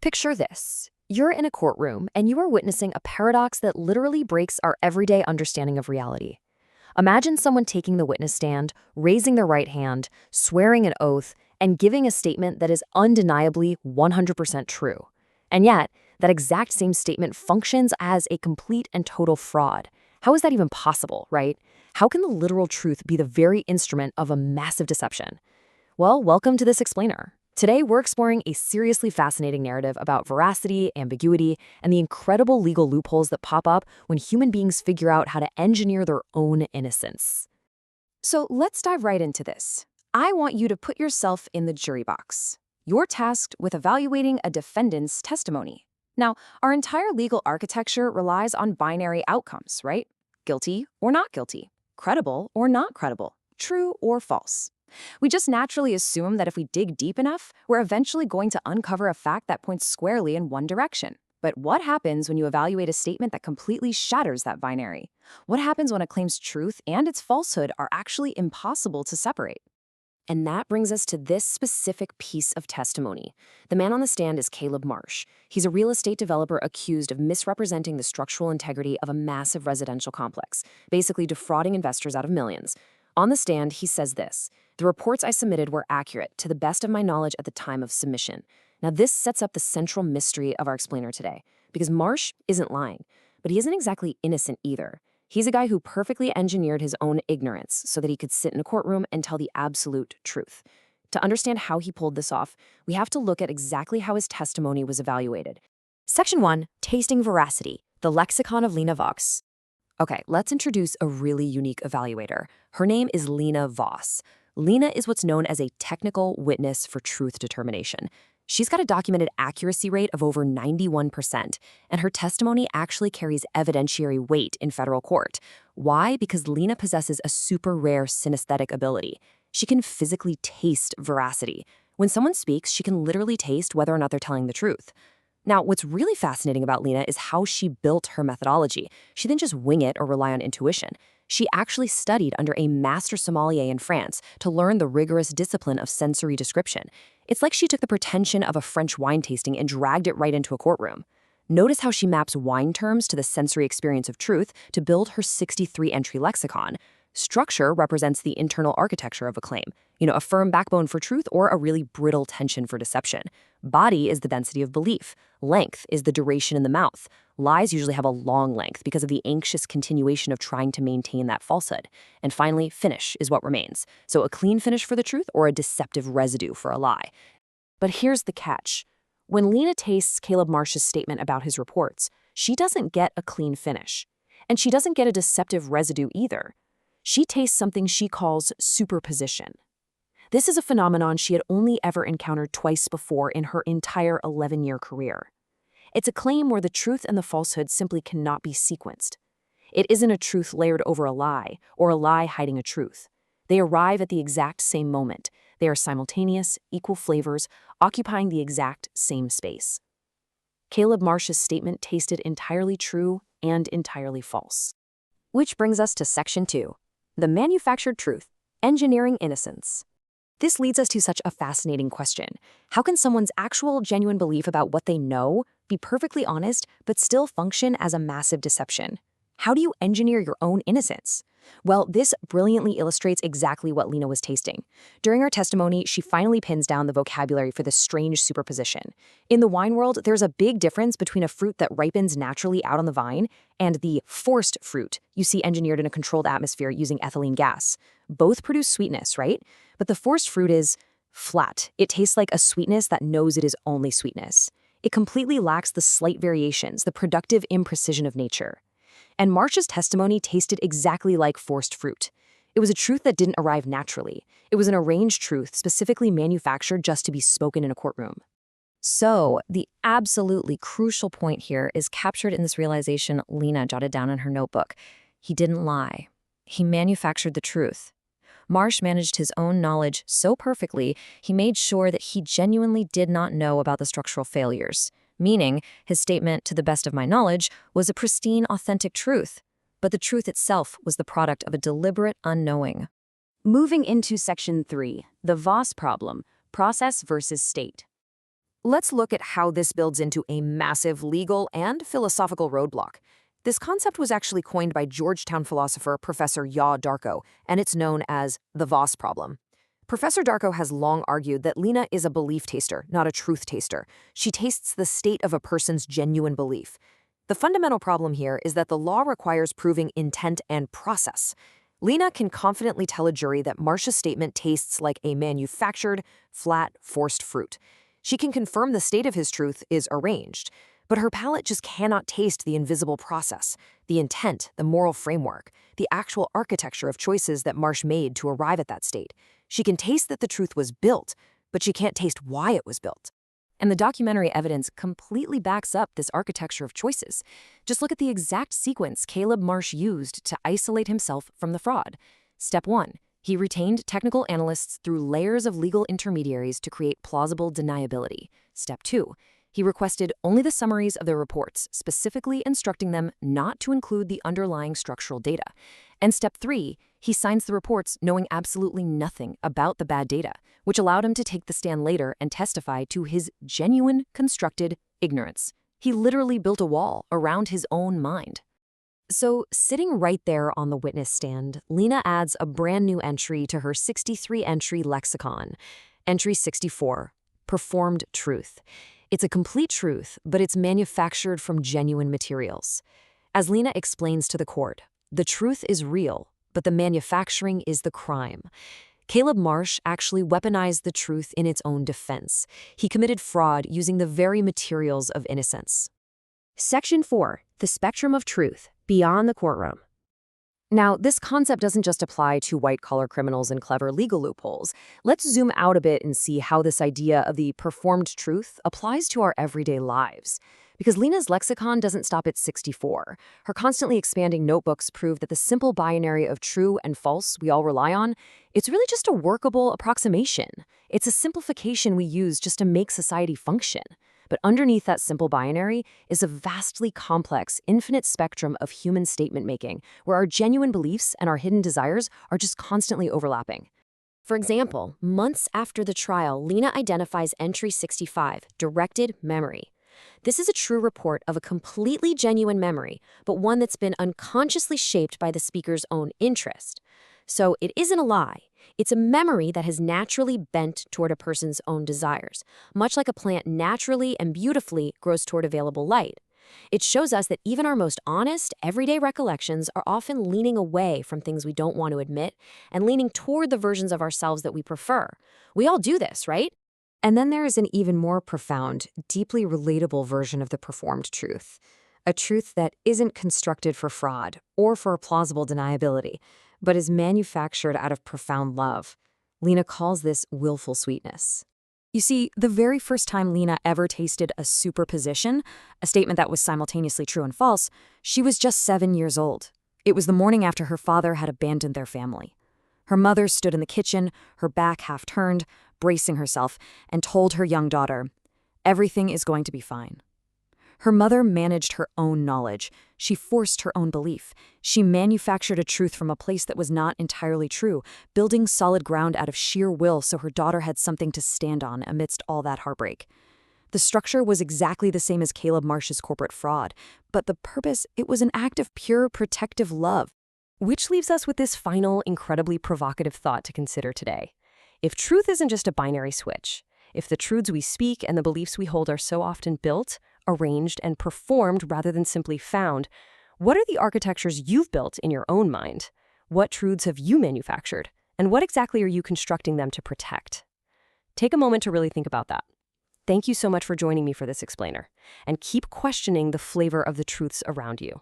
Picture this. You're in a courtroom and you are witnessing a paradox that literally breaks our everyday understanding of reality. Imagine someone taking the witness stand, raising their right hand, swearing an oath, and giving a statement that is undeniably 100% true. And yet, that exact same statement functions as a complete and total fraud. How is that even possible, right? How can the literal truth be the very instrument of a massive deception? Well, welcome to this explainer. Today, we're exploring a seriously fascinating narrative about veracity, ambiguity, and the incredible legal loopholes that pop up when human beings figure out how to engineer their own innocence. So let's dive right into this. I want you to put yourself in the jury box. You're tasked with evaluating a defendant's testimony. Now, our entire legal architecture relies on binary outcomes, right? Guilty or not guilty, credible or not credible, true or false. We just naturally assume that if we dig deep enough, we're eventually going to uncover a fact that points squarely in one direction. But what happens when you evaluate a statement that completely shatters that binary? What happens when a claim's truth and its falsehood are actually impossible to separate? And that brings us to this specific piece of testimony. The man on the stand is Caleb Marsh. He's a real estate developer accused of misrepresenting the structural integrity of a massive residential complex, basically defrauding investors out of millions. On the stand, he says this: "The reports I submitted were accurate to the best of my knowledge at the time of submission." Now, this sets up the central mystery of our explainer today, because Marsh isn't lying, but he isn't exactly innocent either. He's a guy who perfectly engineered his own ignorance so that he could sit in a courtroom and tell the absolute truth. To understand how he pulled this off, we have to look at exactly how his testimony was evaluated. Section 1, Tasting Veracity, the Lexicon of Lena Voss. Okay, let's introduce a really unique evaluator. Her name is Lena Voss. Lena is what's known as a technical witness for truth determination. She's got a documented accuracy rate of over 91%, and her testimony actually carries evidentiary weight in federal court. Why? Because Lena possesses a super rare synesthetic ability. She can physically taste veracity. When someone speaks, she can literally taste whether or not they're telling the truth. Now, what's really fascinating about Lena is how she built her methodology. She didn't just wing it or rely on intuition. She actually studied under a master sommelier in France to learn the rigorous discipline of sensory description. It's like she took the pretension of a French wine tasting and dragged it right into a courtroom. Notice how she maps wine terms to the sensory experience of truth to build her 63-entry lexicon. Structure represents the internal architecture of a claim. A firm backbone for truth or a really brittle tension for deception. Body is the density of belief. Length is the duration in the mouth. Lies usually have a long length because of the anxious continuation of trying to maintain that falsehood. And finally, finish is what remains. So a clean finish for the truth or a deceptive residue for a lie. But here's the catch. When Lena tastes Caleb Marsh's statement about his reports, she doesn't get a clean finish. And she doesn't get a deceptive residue either. She tastes something she calls superposition. This is a phenomenon she had only ever encountered twice before in her entire 11-year career. It's a claim where the truth and the falsehood simply cannot be sequenced. It isn't a truth layered over a lie, or a lie hiding a truth. They arrive at the exact same moment. They are simultaneous, equal flavors, occupying the exact same space. Caleb Marsh's statement tasted entirely true and entirely false. Which brings us to Section 2, the manufactured truth, engineering innocence. This leads us to such a fascinating question. How can someone's actual, genuine belief about what they know be perfectly honest, but still function as a massive deception? How do you engineer your own innocence? Well, this brilliantly illustrates exactly what Lena was tasting. During her testimony, she finally pins down the vocabulary for this strange superposition. In the wine world, there's a big difference between a fruit that ripens naturally out on the vine and the forced fruit you see engineered in a controlled atmosphere using ethylene gas. Both produce sweetness, right? But the forced fruit is flat. It tastes like a sweetness that knows it is only sweetness. It completely lacks the slight variations, the productive imprecision of nature. And Marsh's testimony tasted exactly like forced fruit. It was a truth that didn't arrive naturally. It was an arranged truth specifically manufactured just to be spoken in a courtroom. So, the absolutely crucial point here is captured in this realization Lena jotted down in her notebook. He didn't lie. He manufactured the truth. Marsh managed his own knowledge so perfectly, he made sure that he genuinely did not know about the structural failures. Meaning, his statement, "to the best of my knowledge," was a pristine, authentic truth. But the truth itself was the product of a deliberate unknowing. Moving into Section 3, the Voss problem, process versus state. Let's look at how this builds into a massive legal and philosophical roadblock. This concept was actually coined by Georgetown philosopher Professor Yaw Darko, and it's known as the Voss problem. Professor Darko has long argued that Lena is a belief taster, not a truth taster. She tastes the state of a person's genuine belief. The fundamental problem here is that the law requires proving intent and process. Lena can confidently tell a jury that Marcia's statement tastes like a manufactured, flat, forced fruit. She can confirm the state of his truth is arranged, but her palate just cannot taste the invisible process, the intent, the moral framework, the actual architecture of choices that Marsh made to arrive at that state. She can taste that the truth was built, but she can't taste why it was built. And the documentary evidence completely backs up this architecture of choices. Just look at the exact sequence Caleb Marsh used to isolate himself from the fraud. Step 1. He retained technical analysts through layers of legal intermediaries to create plausible deniability. Step 2. He requested only the summaries of their reports, specifically instructing them not to include the underlying structural data. And step 3, he signs the reports knowing absolutely nothing about the bad data, which allowed him to take the stand later and testify to his genuine, constructed ignorance. He literally built a wall around his own mind. So, sitting right there on the witness stand, Lena adds a brand new entry to her 63-entry lexicon. Entry 64, performed truth. It's a complete truth, but it's manufactured from genuine materials. As Lena explains to the court, the truth is real, but the manufacturing is the crime. Caleb Marsh actually weaponized the truth in its own defense. He committed fraud using the very materials of innocence. Section 4, the spectrum of truth, beyond the courtroom. Now, this concept doesn't just apply to white-collar criminals and clever legal loopholes. Let's zoom out a bit and see how this idea of the performed truth applies to our everyday lives. Because Lena's lexicon doesn't stop at 64. Her constantly expanding notebooks prove that the simple binary of true and false we all rely on, it's really just a workable approximation. It's a simplification we use just to make society function. But underneath that simple binary is a vastly complex, infinite spectrum of human statement-making, where our genuine beliefs and our hidden desires are just constantly overlapping. For example, months after the trial, Lena identifies entry 65, directed memory. This is a true report of a completely genuine memory, but one that's been unconsciously shaped by the speaker's own interest. So it isn't a lie. It's a memory that has naturally bent toward a person's own desires, much like a plant naturally and beautifully grows toward available light. It shows us that even our most honest, everyday recollections are often leaning away from things we don't want to admit and leaning toward the versions of ourselves that we prefer. We all do this, right? And then there is an even more profound, deeply relatable version of the performed truth. A truth that isn't constructed for fraud or for plausible deniability, but is manufactured out of profound love. Lena calls this willful sweetness. You see, the very first time Lena ever tasted a superposition, a statement that was simultaneously true and false, she was just 7 years old. It was the morning after her father had abandoned their family. Her mother stood in the kitchen, her back half turned, bracing herself, and told her young daughter, "Everything is going to be fine." Her mother managed her own knowledge. She forced her own belief. She manufactured a truth from a place that was not entirely true, building solid ground out of sheer will so her daughter had something to stand on amidst all that heartbreak. The structure was exactly the same as Caleb Marsh's corporate fraud, but the purpose, it was an act of pure protective love. Which leaves us with this final, incredibly provocative thought to consider today. If truth isn't just a binary switch, if the truths we speak and the beliefs we hold are so often built, arranged, and performed rather than simply found, what are the architectures you've built in your own mind? What truths have you manufactured? And what exactly are you constructing them to protect? Take a moment to really think about that. Thank you so much for joining me for this explainer, and keep questioning the flavor of the truths around you.